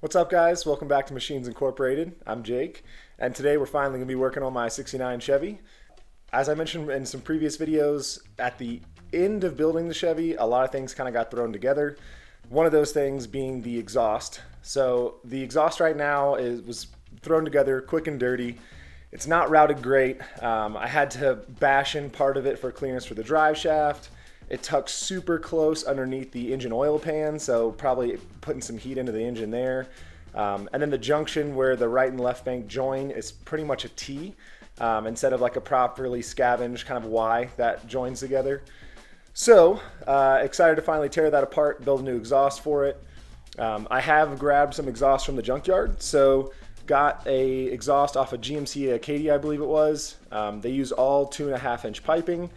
What's up, guys? Welcome back to Machines Incorporated. I'm Jake, and today we're finally going to be working on my 69 Chevy. As I mentioned in some previous videos, at the end of building the Chevy, a lot of things kind of got thrown together. One of those things being the exhaust. So the exhaust right now was thrown together quick and dirty. It's not routed great. I had to bash in part of it for clearance for the drive shaft. It tucks super close underneath the engine oil pan, so probably putting some heat into the engine there. And then the junction where the right and left bank join is pretty much a T instead of like a properly scavenged kind of Y that joins together. So excited to finally tear that apart, build a new exhaust for it. I have grabbed some exhaust from the junkyard, so got a exhaust off of GMC Acadia, I believe it was. They use all 2.5-inch piping.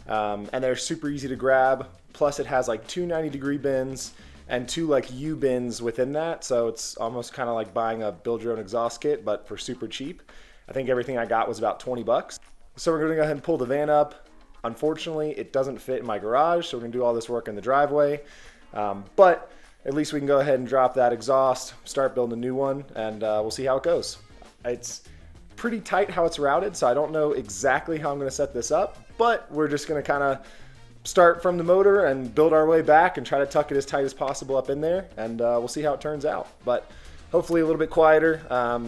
And they're super easy to grab. Plus it has like two 90-degree bins and two like U bins within that. So it's almost kind of like buying a build your own exhaust kit, but for super cheap. I think everything I got was about 20 bucks. So we're gonna go ahead and pull the van up. Unfortunately, it doesn't fit in my garage, so we're gonna do all this work in the driveway. But at least we can go ahead and drop that exhaust, start building a new one, and we'll see how it goes. It's pretty tight how it's routed, so I don't know exactly how I'm gonna set this up. But we're just going to kind of start from the motor and build our way back and try to tuck it as tight as possible up in there, and we'll see how it turns out. But hopefully a little bit quieter.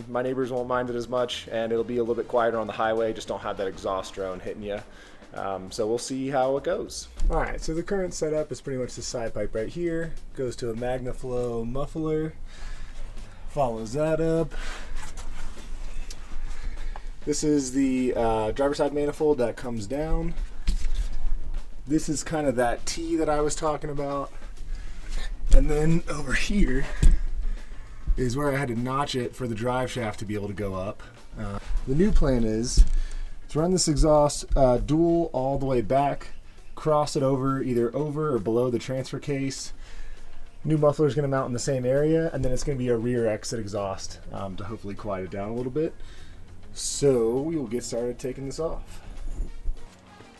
My neighbors won't mind it as much, and it'll be a little bit quieter on the highway. Just don't have that exhaust drone hitting you. So we'll see how it goes. All right, so the current setup is pretty much the side pipe right here. Goes to a MagnaFlow muffler. Follows that up. This is the driver's side manifold that comes down. This is kind of that T that I was talking about. And then over here is where I had to notch it for the drive shaft to be able to go up. The new plan is to run this exhaust dual all the way back, cross it over either over or below the transfer case. New muffler is going to mount in the same area, and then it's going to be a rear exit exhaust to hopefully quiet it down a little bit. So we will get started taking this off.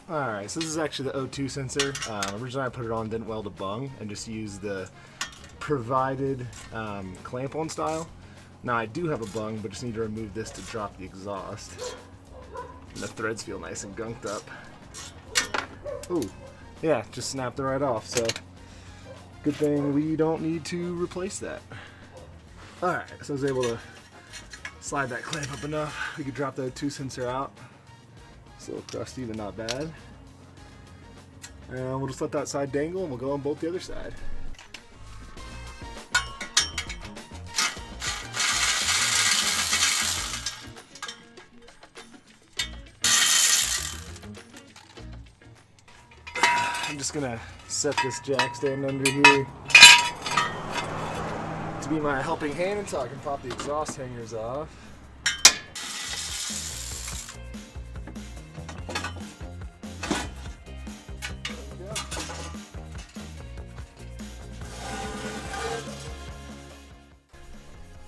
Alright, so this is actually the O2 sensor. Originally I put it on, didn't weld a bung, and just used the provided clamp-on style. Now I do have a bung, but just need to remove this to drop the exhaust. And the threads feel nice and gunked up. Ooh, yeah, just snapped it right off, so good thing we don't need to replace that. Alright, so I was able to slide that clamp up enough. We could drop the O2 sensor out. It's a little crusty, but not bad. And we'll just let that side dangle, and we'll go on bolt the other side. I'm just gonna set this jack stand under here to be my helping hand until I can pop the exhaust hangers off.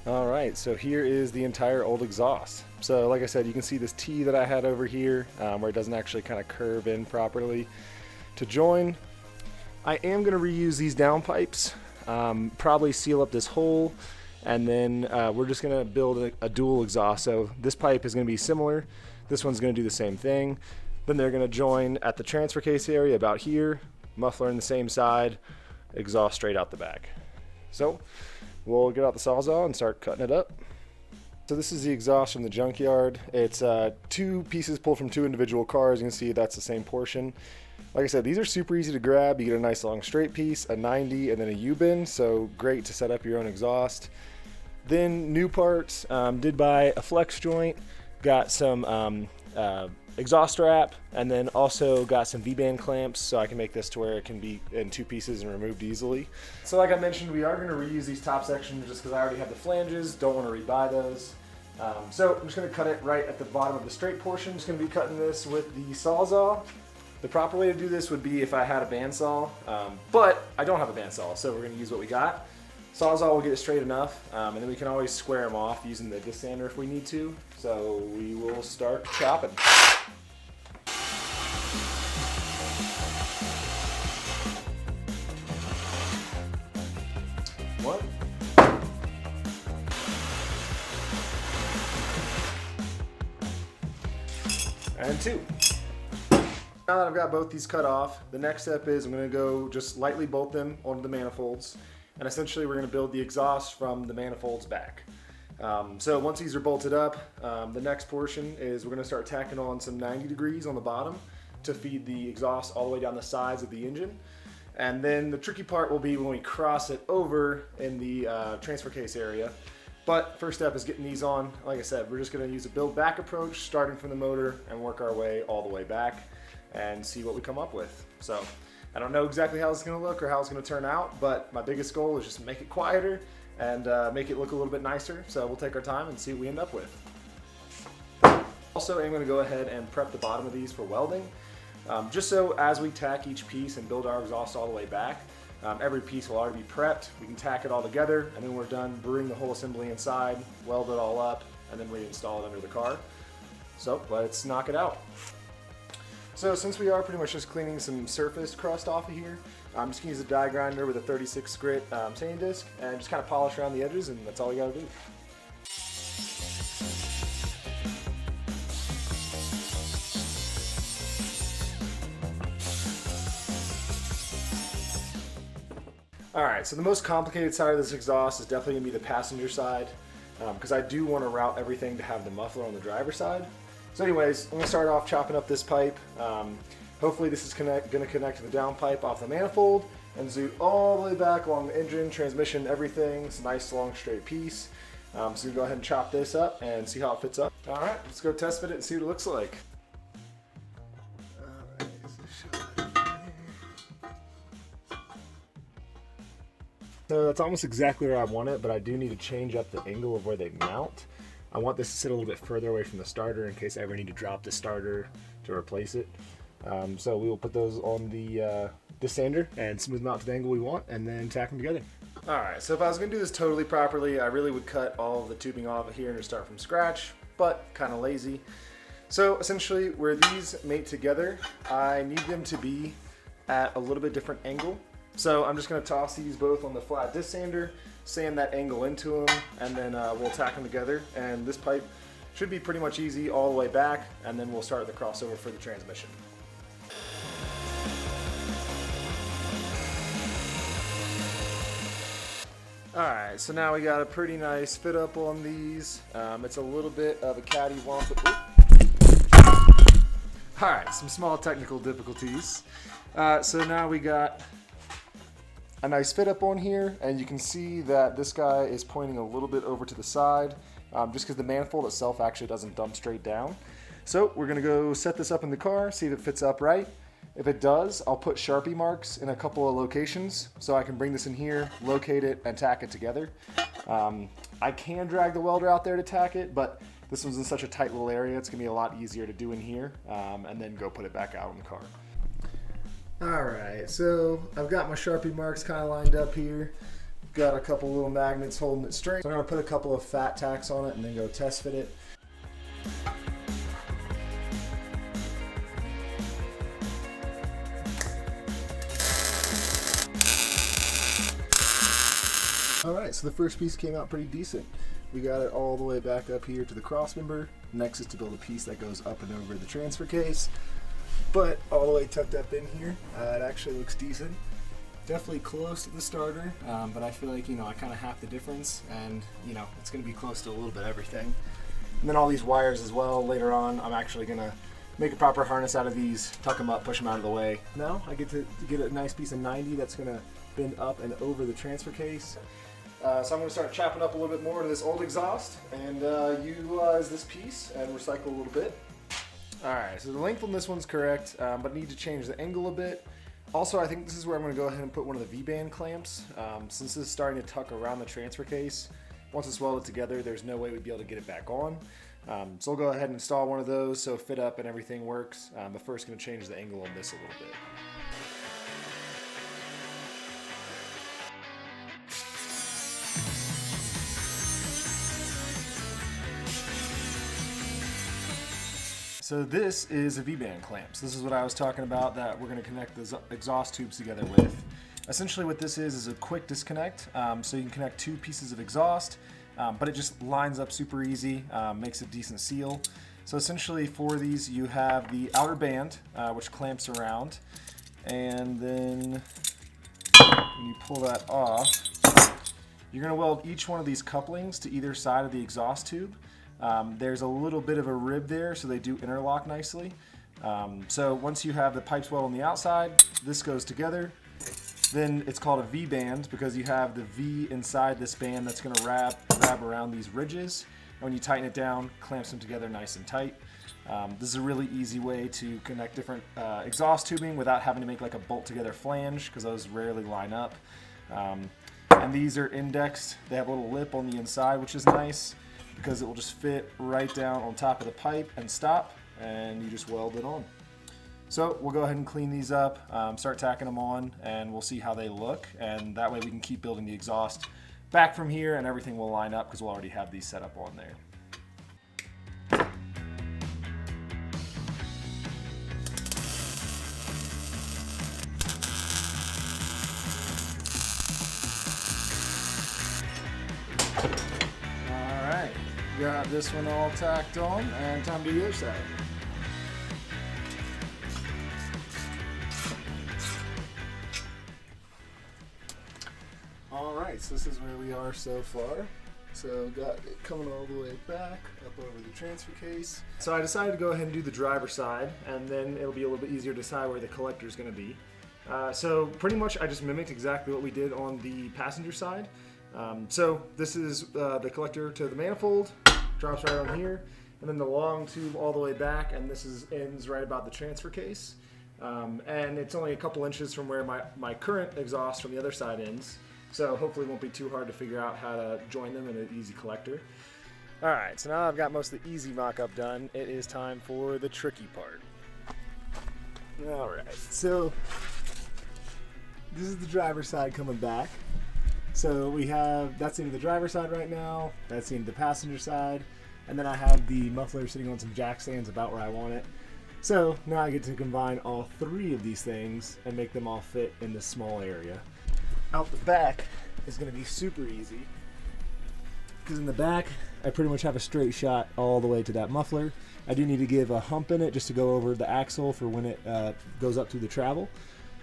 Alright, so here is the entire old exhaust. So like I said, you can see this T that I had over here where it doesn't actually kind of curve in properly to join. I am going to reuse these down pipes, probably seal up this hole, and then we're just going to build a dual exhaust. So this pipe is going to be similar. This one's going to do the same thing. Then they're going to join at the transfer case area about here, muffler in the same side, exhaust straight out the back. So we'll get out the Sawzall and start cutting it up. So this is the exhaust from the junkyard. It's two pieces pulled from two individual cars. You can see that's the same portion. Like I said, these are super easy to grab. You get a nice long straight piece, a 90, and then a U-bin, so great to set up your own exhaust. Then new parts, did buy a flex joint, got some exhaust strap, and then also got some V-band clamps so I can make this to where it can be in two pieces and removed easily. So like I mentioned, we are going to reuse these top sections just because I already have the flanges, don't want to rebuy those. So I'm just going to cut it right at the bottom of the straight portion. Just going to be cutting this with the Sawzall. The proper way to do this would be if I had a bandsaw, but I don't have a bandsaw, so we're going to use what we got. Sawzall will get it straight enough, and then we can always square them off using the disc sander if we need to. So we will start chopping. One, and 2. Now that I've got both these cut off, the next step is I'm going to go just lightly bolt them onto the manifolds, and essentially we're going to build the exhaust from the manifolds back. So once these are bolted up, the next portion is we're going to start tacking on some 90 degrees on the bottom to feed the exhaust all the way down the sides of the engine. And then the tricky part will be when we cross it over in the transfer case area. But first step is getting these on. Like I said, we're just going to use a build back approach, starting from the motor and work our way all the way back and see what we come up with. So I don't know exactly how it's going to look or how it's going to turn out, but my biggest goal is just to make it quieter and make it look a little bit nicer. So we'll take our time and see what we end up with. Also, I'm going to go ahead and prep the bottom of these for welding. Just so as we tack each piece and build our exhaust all the way back, every piece will already be prepped. We can tack it all together, and then we're done brewing the whole assembly inside, weld it all up, and then reinstall it under the car. So let's knock it out. So since we are pretty much just cleaning some surface crust off of here, I'm just going to use a die grinder with a 36 grit sanding disc and just kind of polish around the edges, and that's all you got to do. Alright, so the most complicated side of this exhaust is definitely going to be the passenger side, because I do want to route everything to have the muffler on the driver's side. So anyways, I'm going to start off chopping up this pipe. Hopefully this is going to connect to the downpipe off the manifold and zoot all the way back along the engine, transmission, everything. It's a nice long straight piece. So we'll go ahead and chop this up and see how it fits up. Alright, let's go test fit it and see what it looks like. So that's almost exactly where I want it, but I do need to change up the angle of where they mount. I want this to sit a little bit further away from the starter in case I ever need to drop the starter to replace it. So we will put those on the sander and smooth them out to the angle we want and then tack them together. Alright, so if I was going to do this totally properly, I really would cut all of the tubing off of here and just start from scratch, but kind of lazy. So essentially where these mate together, I need them to be at a little bit different angle. So I'm just going to toss these both on the flat disc sander, sand that angle into them, and then we'll tack them together. And this pipe should be pretty much easy all the way back, and then we'll start the crossover for the transmission. Alright, so now we got a pretty nice fit up on these. It's a little bit of a catty-womp. Alright, some small technical difficulties. So now we got a nice fit up on here, and you can see that this guy is pointing a little bit over to the side, just because the manifold itself actually doesn't dump straight down. So we're gonna go set this up in the car, see if it fits up right. If it does, I'll put Sharpie marks in a couple of locations so I can bring this in here, locate it, and tack it together. I can drag the welder out there to tack it, but this one's in such a tight little area, it's gonna be a lot easier to do in here, and then go put it back out in the car. Alright, so I've got my Sharpie marks kind of lined up here. Got a couple little magnets holding it straight. So I'm going to put a couple of fat tacks on it and then go test fit it. Alright, so the first piece came out pretty decent. We got it all the way back up here to the crossmember. Next is to build a piece that goes up and over the transfer case. But all the way tucked up in here, it actually looks decent. Definitely close to the starter, but I feel like, I kind of half the difference, and, it's going to be close to a little bit of everything. And then all these wires as well, later on, I'm actually going to make a proper harness out of these, tuck them up, push them out of the way. Now I get to get a nice piece of 90 that's going to bend up and over the transfer case. So I'm going to start chopping up a little bit more of this old exhaust, and utilize this piece and recycle a little bit. Alright, so the length on this one's correct, but need to change the angle a bit. Also, I think this is where I'm going to go ahead and put one of the V-band clamps. Since this is starting to tuck around the transfer case, once it's welded together, there's no way we'd be able to get it back on. So I'll go ahead and install one of those so fit up and everything works. But first, going to change the angle on this a little bit. So this is a V-band clamp. So this is what I was talking about that we're going to connect the exhaust tubes together with. Essentially what this is a quick disconnect. So you can connect two pieces of exhaust, but it just lines up super easy, makes a decent seal. So essentially for these you have the outer band, which clamps around, and then when you pull that off, you're going to weld each one of these couplings to either side of the exhaust tube. There's a little bit of a rib there, so they do interlock nicely. So once you have the pipes welded on the outside, this goes together. Then it's called a V-band because you have the V inside this band that's going to wrap around these ridges. And when you tighten it down, clamps them together nice and tight. This is a really easy way to connect different exhaust tubing without having to make like a bolt together flange, because those rarely line up. And these are indexed. They have a little lip on the inside, which is nice because it will just fit right down on top of the pipe and stop, and you just weld it on. So we'll go ahead and clean these up, start tacking them on, and we'll see how they look, and that way we can keep building the exhaust back from here and everything will line up because we'll already have these set up on there. Alright, got this one all tacked on, and time to do the other side. Alright, so this is where we are so far. So got it coming all the way back, up over the transfer case. So I decided to go ahead and do the driver's side, and then it'll be a little bit easier to decide where the collector is going to be. So pretty much I just mimicked exactly what we did on the passenger side. So this is the collector to the manifold, drops right on here, and then the long tube all the way back, and this ends right about the transfer case. And it's only a couple inches from where my current exhaust from the other side ends. So hopefully it won't be too hard to figure out how to join them in an easy collector. Alright, so now I've got most of the easy mock-up done. It is time for the tricky part. Alright, so this is the driver's side coming back. So we have, that's into the driver's side right now, that's into the passenger side, and then I have the muffler sitting on some jack stands about where I want it. So now I get to combine all three of these things and make them all fit in this small area. Out the back is going to be super easy because in the back I pretty much have a straight shot all the way to that muffler. I do need to give a hump in it just to go over the axle for when it goes up through the travel,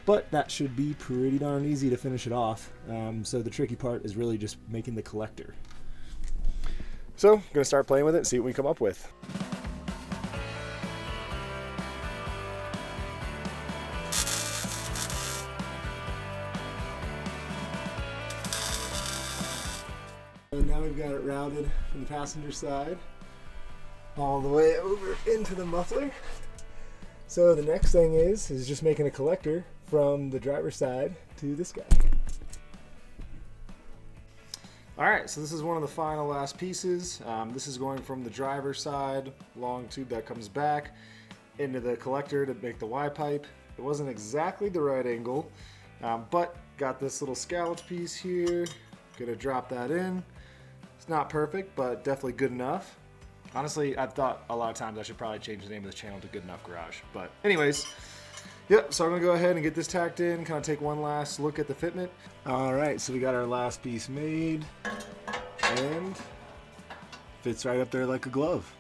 but that should be pretty darn easy to finish it off. So the tricky part is really just making the collector. So I'm going to start playing with it and see what we come up with. And now we've got it routed from the passenger side all the way over into the muffler. So the next thing is just making a collector from the driver's side to this guy. Alright, so this is one of the final last pieces. This is going from the driver's side, long tube that comes back, into the collector to make the Y pipe. It wasn't exactly the right angle, but got this little scalloped piece here. Gonna drop that in. It's not perfect, but definitely good enough. Honestly, I've thought a lot of times I should probably change the name of this channel to Good Enough Garage. But anyways, yep, so I'm gonna go ahead and get this tacked in, kind of take one last look at the fitment. All right, so we got our last piece made and fits right up there like a glove.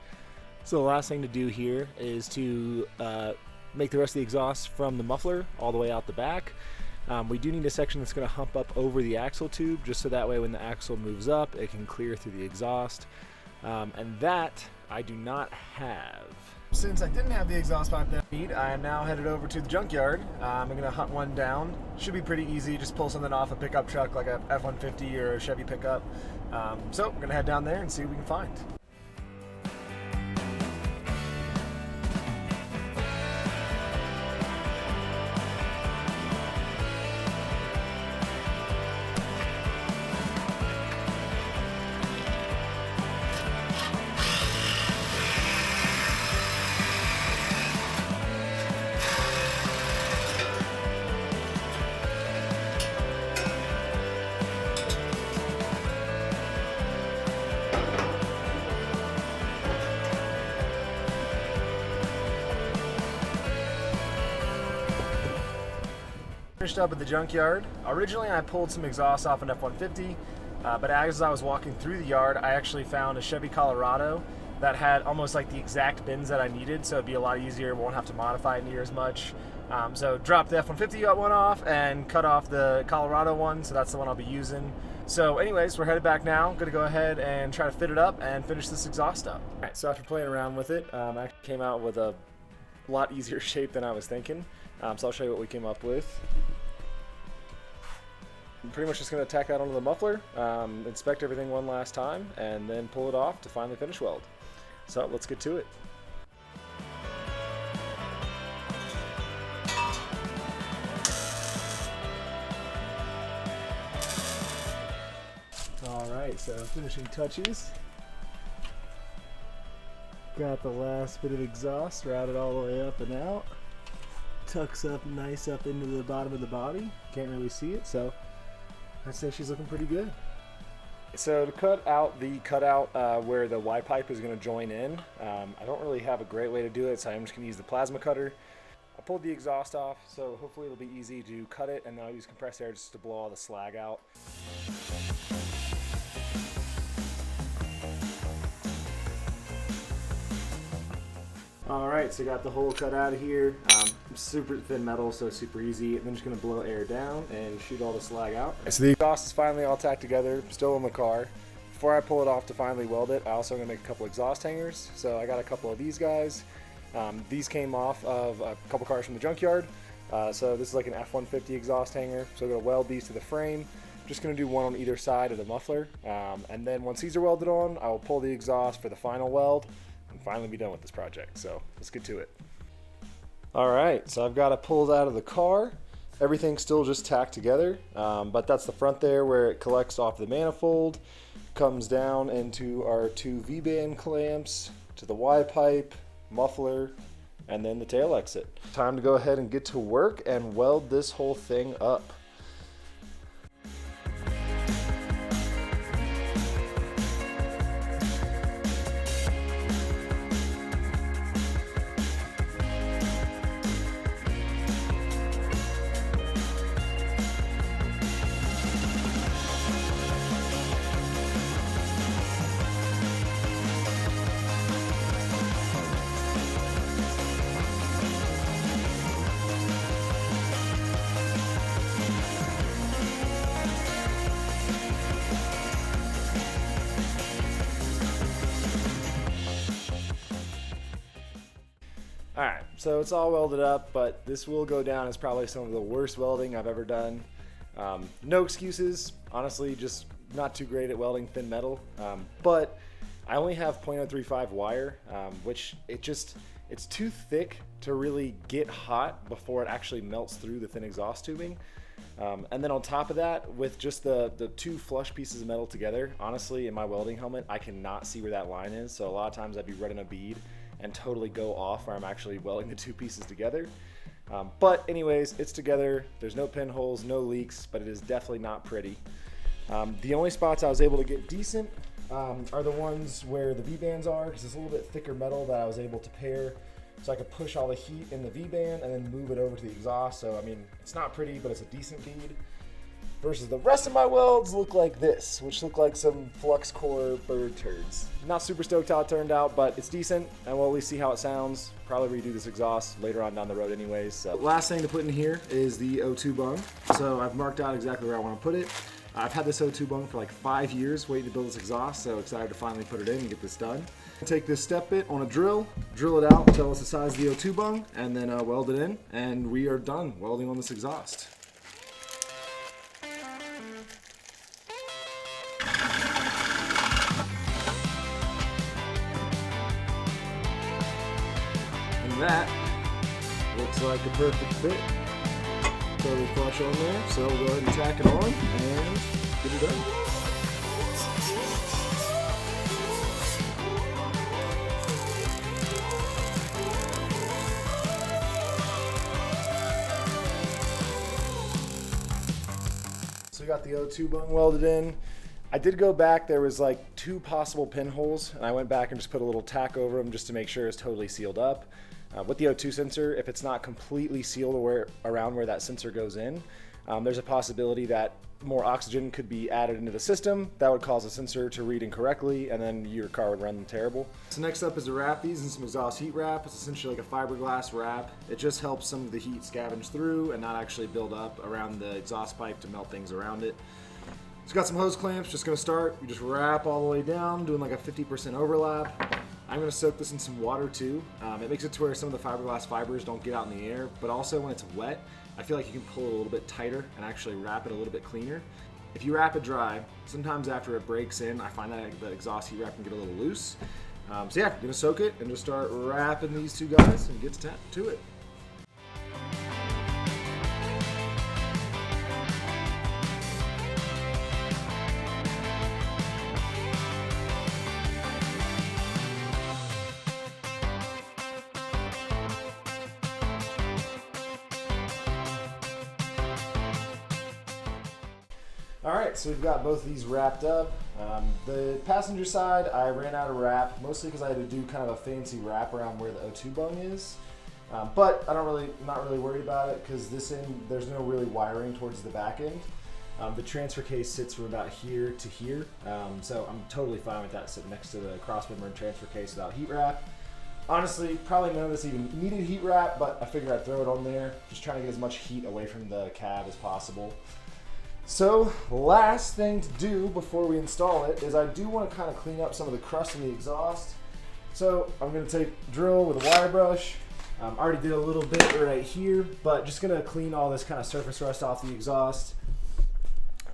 So the last thing to do here is to make the rest of the exhaust from the muffler all the way out the back. We do need a section that's going to hump up over the axle tube, just so that way when the axle moves up, it can clear through the exhaust. And that I do not have. Since I didn't have the exhaust pipe that I need, I am now headed over to the junkyard. I'm going to hunt one down. Should be pretty easy, just pull something off a pickup truck like a F-150 or a Chevy pickup. So I'm going to head down there and see what we can find. Finished up at the junkyard. Originally I pulled some exhaust off an F-150, but as I was walking through the yard I actually found a Chevy Colorado that had almost like the exact bins that I needed, so it'd be a lot easier, won't have to modify it near as much. So dropped the F-150 one off and cut off the Colorado one, so that's the one I'll be using. So anyways, we're headed back now. I'm gonna go ahead and try to fit it up and finish this exhaust up. All right, so after playing around with it, I actually came out with a lot easier shape than I was thinking. So I'll show you what we came up with. I'm pretty much just going to tack that onto the muffler, inspect everything one last time, and then pull it off to finally finish weld. So let's get to it. Alright, so finishing touches. Got the last bit of exhaust routed all the way up and out. Tucks up nice up into the bottom of the body. Can't really see it, so I'd say she's looking pretty good. So to cut out the cutout where the Y pipe is going to join in, I don't really have a great way to do it, so I'm just going to use the plasma cutter. I pulled the exhaust off, so hopefully it'll be easy to cut it, and then I'll use compressed air just to blow all the slag out. Alright, so got the hole cut out of here. Super thin metal, so super easy. I'm just going to blow air down and shoot all the slag out. So the exhaust is finally all tacked together, still in the car. Before I pull it off to finally weld it, I also going to make a couple exhaust hangers. So I got a couple of these guys. These came off of a couple cars from the junkyard. So this is like an F-150 exhaust hanger. So I'm going to weld these to the frame. I'm just going to do one on either side of the muffler. And then once these are welded on, I will pull the exhaust for the final weld and finally be done with this project. So let's get to it. Alright, so I've got it pulled out of the car. Everything's still just tacked together, but that's the front there where it collects off the manifold, comes down into our two V-band clamps, to the Y pipe, muffler, and then the tail exit. Time to go ahead and get to work and weld this whole thing up. Alright, so it's all welded up, but this will go down as probably some of the worst welding I've ever done. No excuses, honestly, just not too great at welding thin metal. But I only have .035 wire, which it's too thick to really get hot before it actually melts through the thin exhaust tubing. And then on top of that, with just the two flush pieces of metal together, honestly, in my welding helmet, I cannot see where that line is. So a lot of times I'd be running a bead and totally go off where I'm actually welding the two pieces together. But anyways, it's together. There's no pinholes, no leaks, but it is definitely not pretty. The only spots I was able to get decent are the ones where the V-bands are, because it's a little bit thicker metal that I was able to pair, so I could push all the heat in the V-band and then move it over to the exhaust. So I mean, it's not pretty, but it's a decent bead. Versus the rest of my welds look like this, which look like some flux core bird turds. Not super stoked how it turned out, but it's decent, and we'll at least see how it sounds. Probably redo this exhaust later on down the road anyways. So last thing to put in here is the O2 bung. So I've marked out exactly where I want to put it. I've had this O2 bung for like 5 years waiting to build this exhaust, so excited to finally put it in and get this done. Take this step bit on a drill it out until it's the size of the O2 bung, and then weld it in, and we are done welding on this exhaust. That looks like a perfect fit. Totally flush on there, so we'll go ahead and tack it on and get it done. So we got the O2 bung welded in. I did go back, there was like 2 possible pinholes, and I went back and just put a little tack over them just to make sure it's totally sealed up. With the O2 sensor, if it's not completely sealed around where that sensor goes in, there's a possibility that more oxygen could be added into the system. That would cause the sensor to read incorrectly, and then your car would run terrible. So next up is to wrap these in some exhaust heat wrap. It's essentially like a fiberglass wrap. It just helps some of the heat scavenge through and not actually build up around the exhaust pipe to melt things around it. It's got some hose clamps. Just gonna start. You just wrap all the way down, doing like a 50% overlap. I'm gonna soak this in some water too. It makes it to where some of the fiberglass fibers don't get out in the air, but also when it's wet, I feel like you can pull it a little bit tighter and actually wrap it a little bit cleaner. If you wrap it dry, sometimes after it breaks in, I find that the exhaust heat wrap can get a little loose. So yeah, I'm gonna soak it and just start wrapping these two guys and get to it. Alright, so we've got both of these wrapped up. The passenger side, I ran out of wrap, mostly because I had to do kind of a fancy wrap around where the O2 bung is. But I'm not really worried about it because this end, there's no really wiring towards the back end. The transfer case sits from about here to here, so I'm totally fine with that sitting next to the crossmember and transfer case without heat wrap. Honestly, probably none of this even needed heat wrap, but I figured I'd throw it on there, just trying to get as much heat away from the cab as possible. So, last thing to do before we install it is I do want to kind of clean up some of the crust in the exhaust. So, I'm going to drill with a wire brush. I already did a little bit right here, but just going to clean all this kind of surface rust off the exhaust.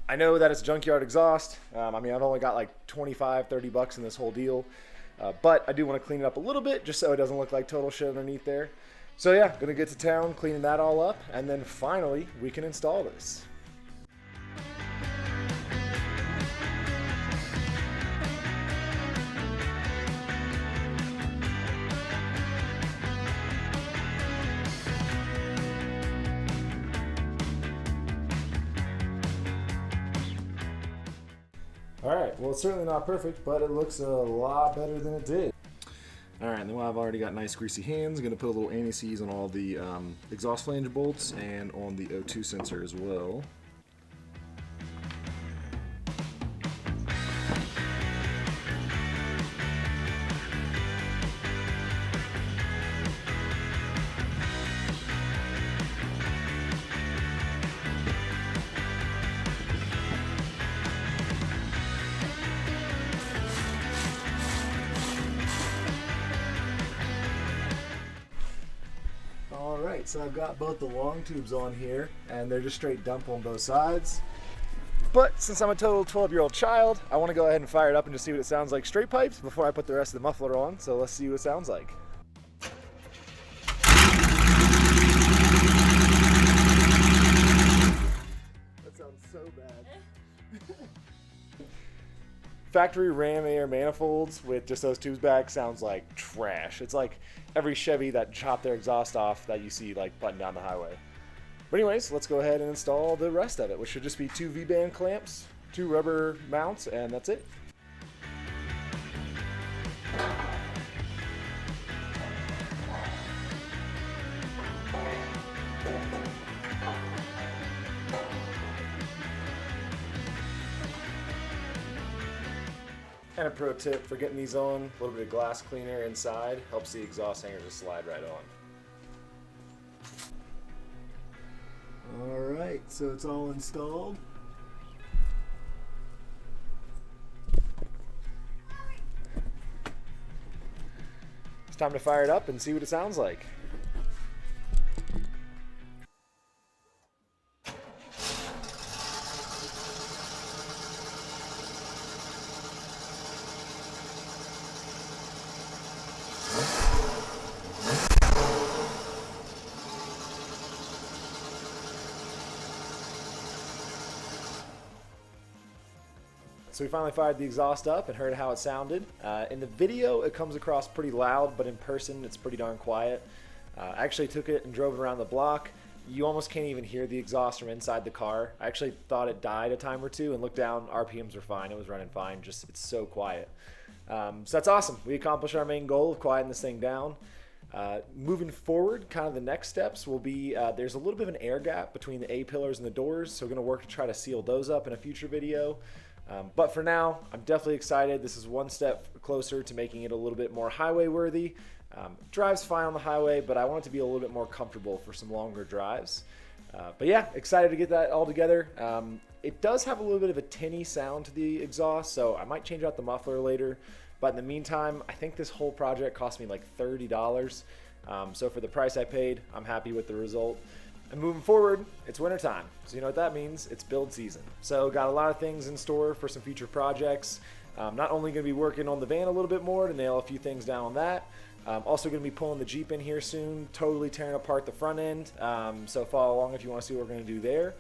I know that it's a junkyard exhaust. I mean, I've only got like 25, 30 bucks in this whole deal. But I do want to clean it up a little bit just so it doesn't look like total shit underneath there. So yeah, going to get to town, cleaning that all up, and then finally we can install this. Alright, well it's certainly not perfect, but it looks a lot better than it did. Alright, and then I've already got nice greasy hands. I'm going to put a little anti-seize on all the exhaust flange bolts and on the O2 sensor as well. Alright, so I've got both the long tubes on here, and they're just straight dump on both sides. But since I'm a total 12-year-old child, I want to go ahead and fire it up and just see what it sounds like straight pipes before I put the rest of the muffler on, so let's see what it sounds like. That sounds so bad. Factory ram air manifolds with just those tubes back sounds like trash. It's like every Chevy that chopped their exhaust off that you see like button down the highway. But anyways, let's go ahead and install the rest of it, which should just be 2 V-band clamps, 2 rubber mounts, and that's it. And a pro tip for getting these on, a little bit of glass cleaner inside helps the exhaust hanger just slide right on. Alright, so it's all installed. It's time to fire it up and see what it sounds like. So we finally fired the exhaust up and heard how it sounded. In the video, it comes across pretty loud, but in person, it's pretty darn quiet. I actually took it and drove it around the block. You almost can't even hear the exhaust from inside the car. I actually thought it died a time or two and looked down, RPMs were fine, it was running fine, just it's so quiet. So that's awesome. We accomplished our main goal of quieting this thing down. Moving forward, kind of the next steps will be, there's a little bit of an air gap between the A-pillars and the doors, so we're going to work to try to seal those up in a future video. But for now, I'm definitely excited. This is one step closer to making it a little bit more highway worthy. Drives fine on the highway, but I want it to be a little bit more comfortable for some longer drives. But yeah, excited to get that all together. It does have a little bit of a tinny sound to the exhaust, so I might change out the muffler later. But in the meantime, I think this whole project cost me like $30. So for the price I paid, I'm happy with the result. And moving forward, it's winter time. So you know what that means? It's build season. So got a lot of things in store for some future projects. Not only going to be working on the van a little bit more to nail a few things down on that. Also going to be pulling the Jeep in here soon, totally tearing apart the front end. So follow along if you want to see what we're going to do there.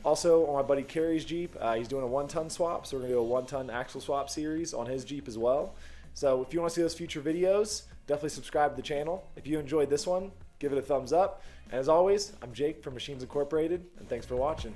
Also, on my buddy Kerry's Jeep, he's doing a 1-ton swap, so we're going to do a 1-ton axle swap series on his Jeep as well. So if you want to see those future videos, definitely subscribe to the channel. If you enjoyed this one, give it a thumbs up. And as always, I'm Jake from Machines Incorporated, and thanks for watching.